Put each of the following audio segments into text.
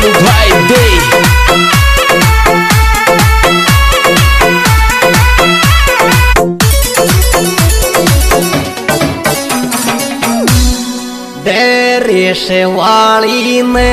गोलू भाई दे शेवाली ने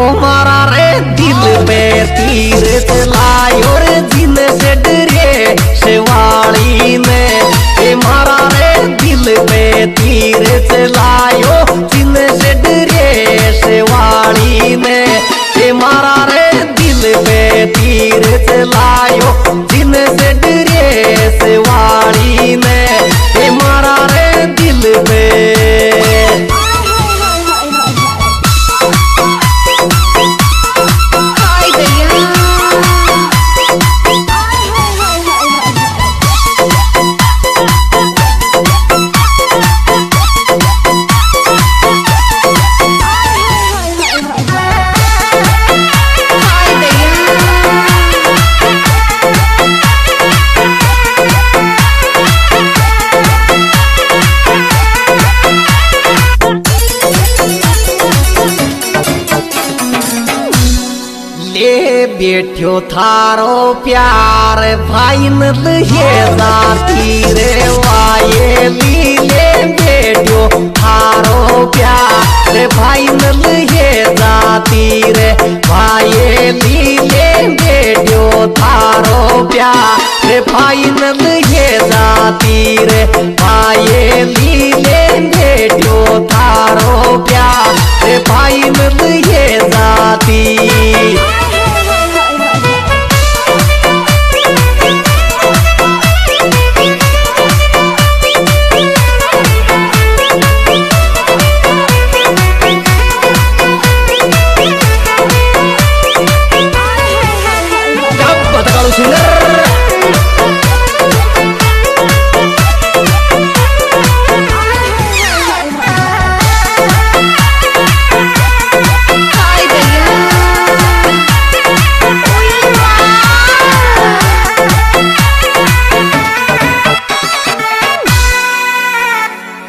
उमारा रे दिल पे तीर चलायो रे जिन से डरे शेवाली ने मारा रे दिल पे तीर चलायो जिन से डरे शेवाली ने मारा रे दिल पे तीर चलायो जिन से डरे शेवाली ने मारा रे दिल पे बैठो थारो प्यार भाई नल्हे जाती रे वाये लीले बैठो थारो प्यार भाई नल्हे जाती रे वाये लीले बैठो थारो प्यार भाई नल्हे जाती रे वाये लीले बैठो थारो प्यार भाई नल्हे जाती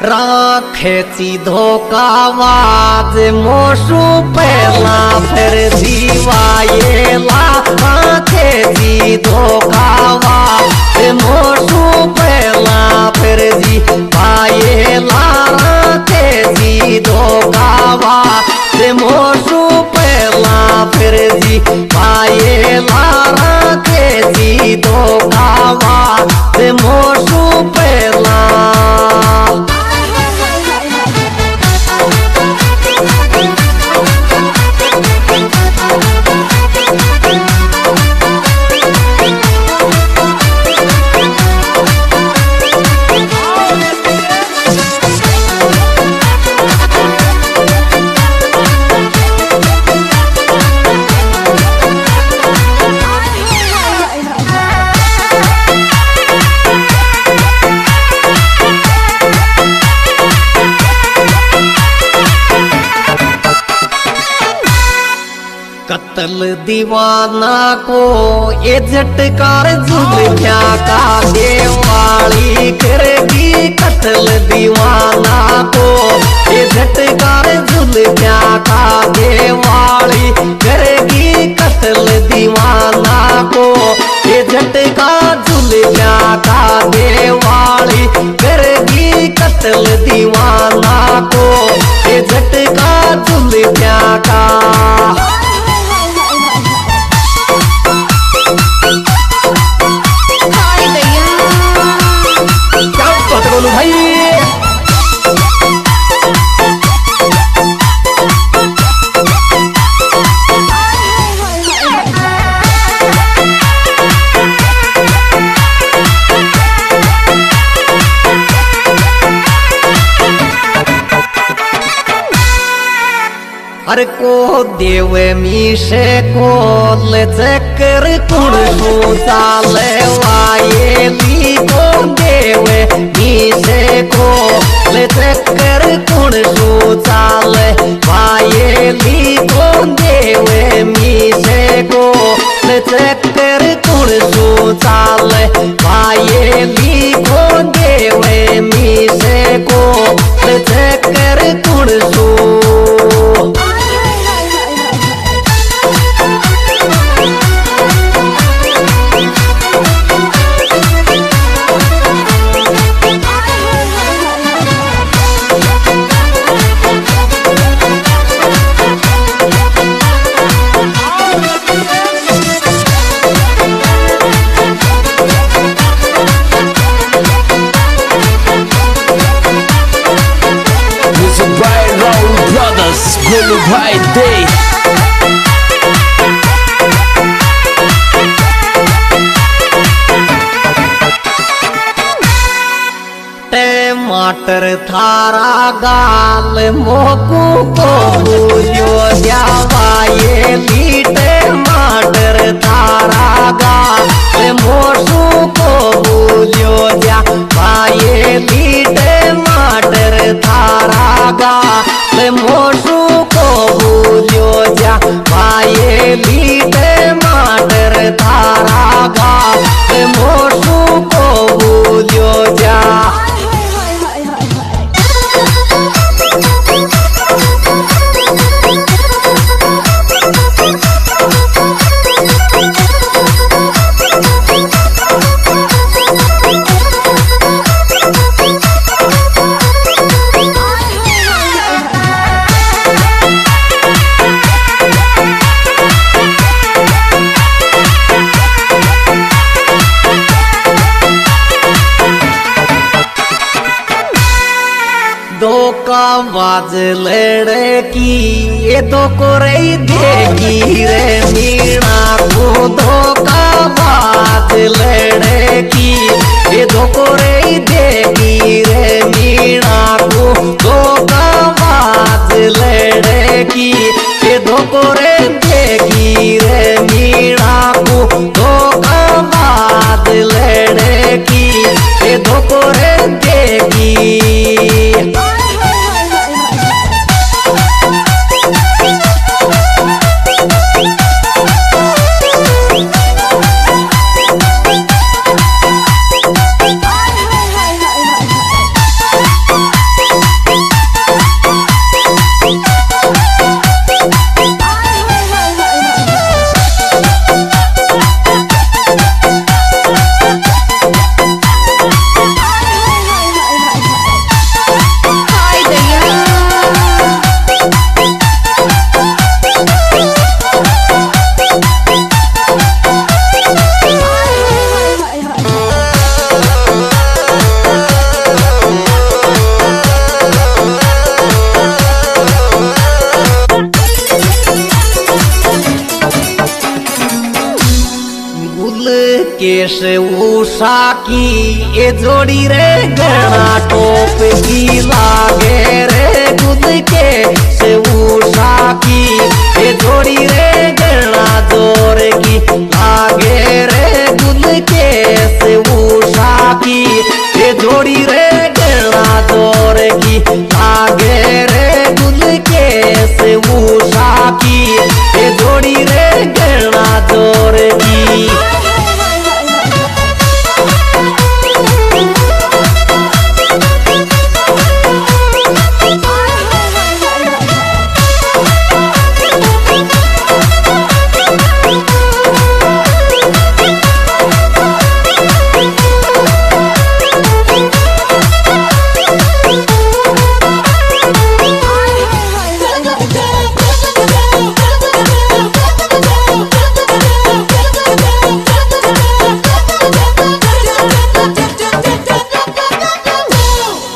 राखे धोकावाज मोशु पहला फिर जीवाये ला राखे धोकावाज मोशु पहला फिर जीवाये ला राखे धोकावाज मोशु पहला फिर जीवाये ला राखे धोकावाज मोशु पहला कत्ल दीवाना को ये झटकार जुल्फिया का देवाली करेगी कत्ल दीवाना को ये झटकार जुल्फिया का देवाली करेगी कत्ल दीवाना को ये झटका जुल्फिया का देवाली करेगी कत्ल दीवाना को ये झटका जुल्फिया का गोलू भाई हर को देव मीशे को ले चक्कर कुण चाले वाये ली को देव मीशे को ले चक्कर कुण चाले वाये ली को देव मीशे को ले चक्कर कुण चाले वाये ली को देव मीशे को ले चक्कर कुण माटर थारा गाल मोकू को भूलियो जावा ये लीटे माटर थारा गाल मोसू को भूलियो जावा ये लीटे माटर थारा गाल मोसू को भूलियो जावा ये लीटे माटर थारा गाल मोसू को भूलियो जा। धोखा बाज लड़की ये तो कोई देगी रे मीणा को धोखा बाज लड़की ये तो कोई देगी रे मीणा को धोखा बाज लड़की ये तो कोई देगी रे मीणा को धोखा बाज लड़की ये तो कोई देगी। केश उषा की ये जोड़ी रे गणा टोप की लागे रे गुद के से उषा की ये जोड़ी रे गणा जोर की लागे रे गुद के से उषा की ये जोड़ी रे गणा जोर की लागे रे गुद के से उषा की ये जोड़ी रे गणा जोर की।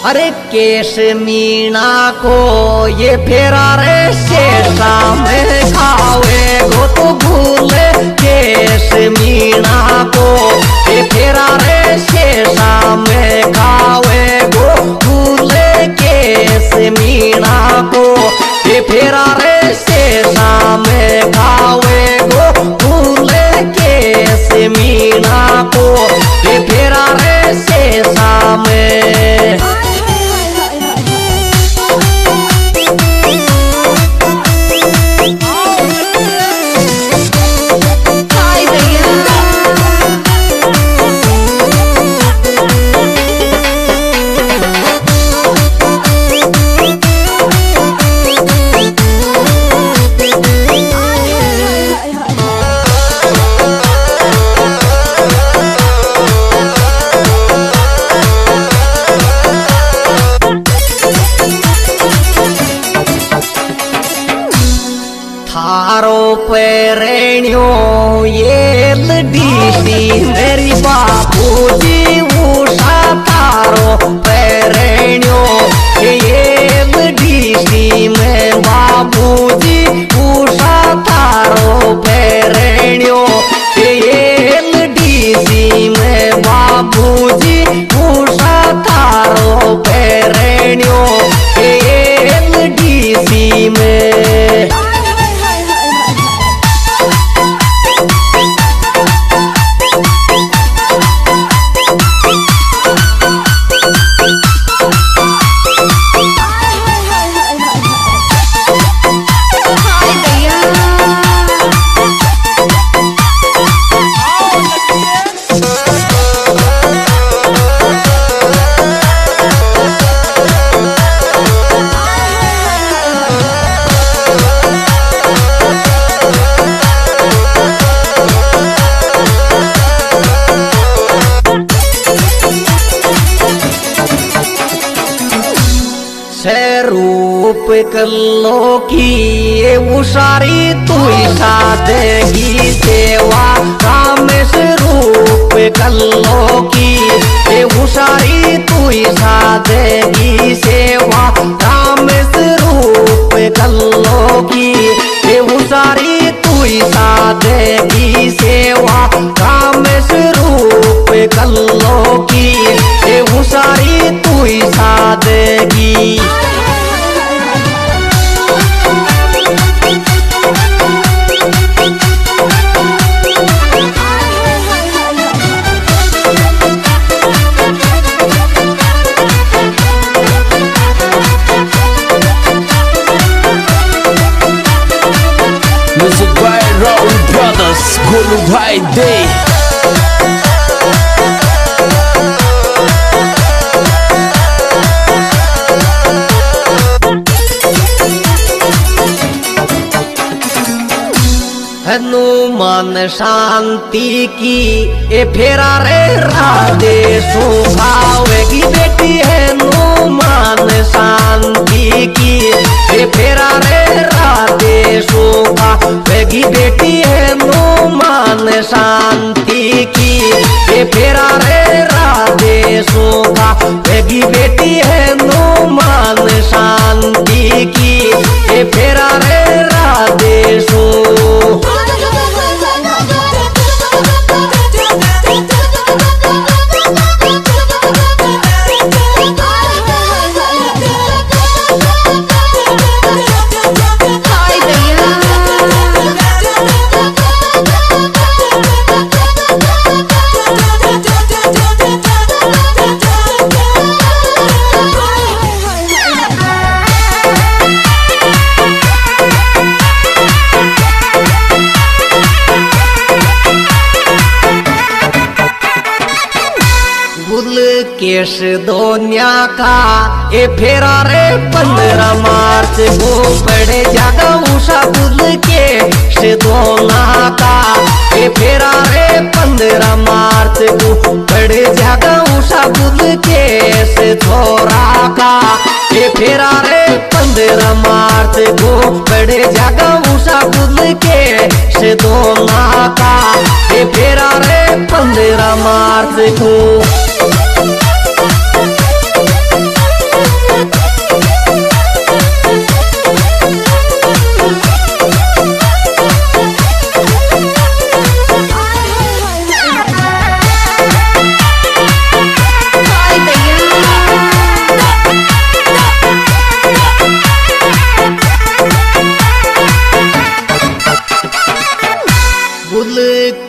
अरे केश मीणा को ये फेरा रे शेषा में खावे गो तो भूले केश मीणा को ये फेरा रे शेषा में खावे गो भूले केश मीणा को ये फेरा रे शेषा में खावे गो भूले केश मीणा को ये फेरा रे शेषा में। थारो पेरेण्यो ये लडीसी मेरी बाबूजी उषा थारो पेरेण्यो ये लडीसी में बाबूजी उषा थारो पेरेण्यो ये लडीसी में बाबूजी उषा थारो पेरेण्यो कल्लो की ये उसारी तू सादेगी सेवा राम स्वरूप कल्लो की ये उसारी तू सादेगी सेवा राम स्वरूप कल्लो की ये उसारी तू सादेगी सेवा राम स्वरूप कल्लो की ये उसारी तू सादेगी। Music by Raul Brothers, Golu Bhai Day. Hanuman शांति की ए फेरा रे राधे सुखावेगी बेटी हनुमान शांति की ए फेरा रे राधे सुखावेगी बेटी हनुमान शांति की ए फेरा रे राधे सुखावेगी बेटी हनुमान शांति की ए फेरा रे राधे सु केश दोनिया का ए फेरा रे 15 मार्च को बड़े जागा उषा बुल के से दोना का ए फेरा रे 15 मार्च को बड़े जागा उषा बुल के से छोरा का ए फेरा रे 15 मार्च को बड़े जागा उषा बुल के से दोना का ए फेरा रे 15 मार्च को।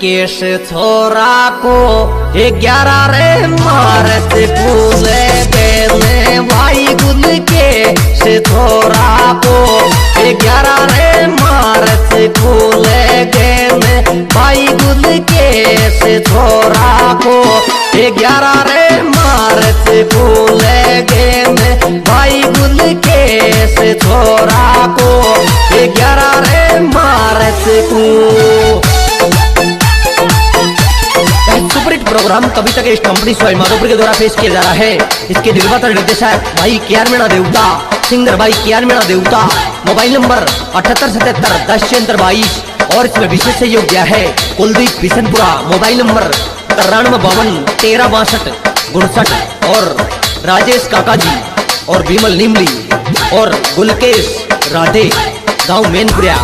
केश छोरा को 11 रे मारत फूले देने भाई गुल के से छोरा को 11 रे मारत फूले देने भाई गुल के से छोरा को 11 रे मारत फूले देने भाई गुल के से छोरा को 11 रे मारत को। सुपरहिट प्रोग्राम कविता के कंपनी स्वाई माधोपुर के द्वारा पेश किया जा रहा है। इसके निर्माता निर्देशक भाई केआर मीणा देवता, सिंगर भाई केआर मीणा देवता। मोबाइल नंबर 78771022 और इसमें विशेष सहयोग दिया है कुलदीप बिशनपुरा। मोबाइल नंबर 9352136259 और राजेश काका जी और विमल निमली और गुलकेश राधे गाँव मैनपुरिया।